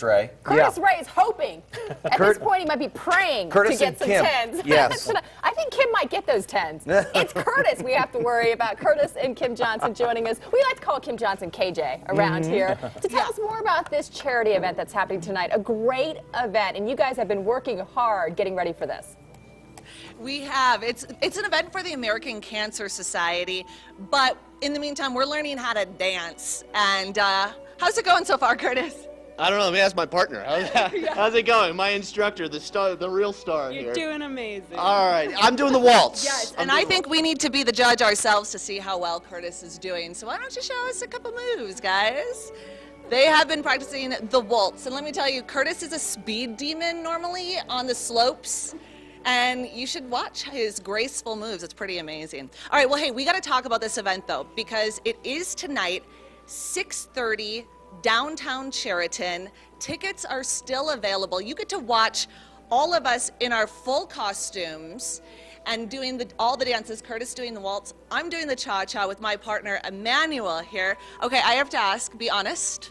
Ray. Curtis Ray is hoping. At this point, he might be praying to get some Kim. 10s. Yes. I think Kim might get those 10s. It's Curtis we have to worry about. Curtis and Kim Johnson joining us. We like to call Kim Johnson KJ around here to tell us more about this charity event that's happening tonight. A great event, and you guys have been working hard getting ready for this. We have. It's an event for the American Cancer Society, but in the meantime, we're learning how to dance. And how's it going so far, Curtis? I don't know. Let me ask my partner. How's it going? My instructor, the real star here. You're doing amazing. All right. I'm doing the waltz. Yes, and I think we need to be the judge ourselves to see how well Curtis is doing. So why don't you show us a couple moves, guys? They have been practicing the waltz. And let me tell you, Curtis is a speed demon normally on the slopes. And you should watch his graceful moves. It's pretty amazing. All right, well, hey, we got to talk about this event, though, because it is tonight, 6:30, downtown Sheraton. Tickets are still available. You get to watch all of us in our full costumes and doing all the dances. Curtis doing the waltz. I'm doing the cha-cha with my partner, Emmanuel, here. Okay, I have to ask, be honest.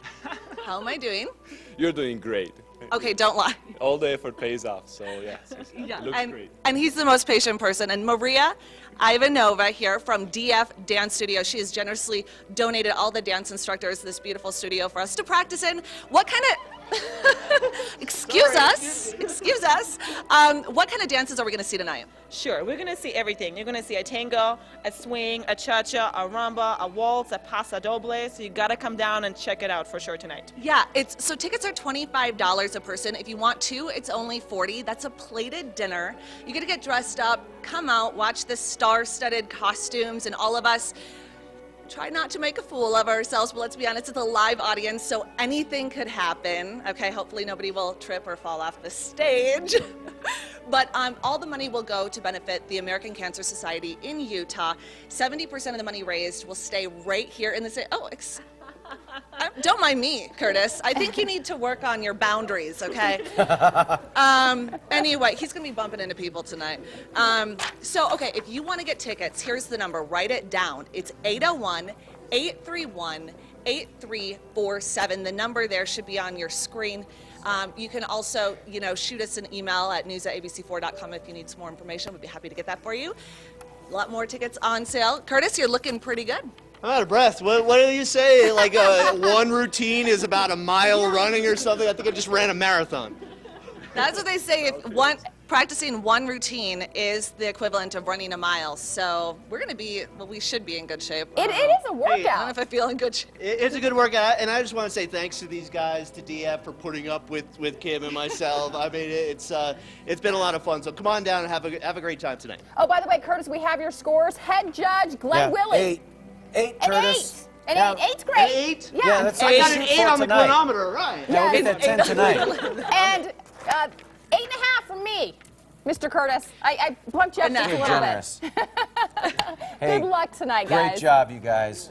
How am I doing? You're doing great. Okay, don't lie. All the effort pays off, so yes, it looks great. And he's the most patient person. And Maria Ivanova here from DF Dance Studio, she has generously donated all the dance instructors this beautiful studio for us to practice in. What kind of... Excuse us. What kind of dances are we going to see tonight? Sure, we're going to see everything. You're going to see a tango, a swing, a cha-cha, a rumba, a waltz, a paso doble. So you got to come down and check it out for sure tonight. Yeah, so tickets are $25 a person. If you want two, it's only $40. That's a plated dinner. You get to get dressed up, come out, watch the star-studded costumes, and all of us try not to make a fool of ourselves, but let's be honest, it's a live audience, so anything could happen. Okay, hopefully nobody will trip or fall off the stage. But all the money will go to benefit the American Cancer Society in Utah. 70% of the money raised will stay right here in the city. Oh, don't mind me, Curtis. I think you need to work on your boundaries, okay? Anyway, he's going to be bumping into people tonight. Okay, if you want to get tickets, here's the number. Write it down. It's 801-831-8347. The number there should be on your screen. You can also, shoot us an email at news@abc4.com if you need some more information. We'd be happy to get that for you. A lot more tickets on sale. Curtis, you're looking pretty good. I'm out of breath. What do you say? Like one routine is about a mile running or something? I think I just ran a marathon. That's what they say. Practicing one routine is the equivalent of running a mile. So we should be in good shape. It is a workout. Hey, I don't know if I feel in good shape. It's a good workout, and I just want to say thanks to these guys, to DF, for putting up with Kim and myself. I mean, it's been a lot of fun. So come on down and have a great time tonight. Oh, by the way, Curtis, we have your scores. Head judge Glenn Willie. Eight, Curtis. An 8. 8's great. An 8? Yeah, that's I got an 8 on the chronometer, right? Yeah, we'll get that 10 tonight. And 8.5 from me, Mr. Curtis. I bumped you up just a little bit. Generous. Hey, Good luck tonight, guys. Great job, you guys.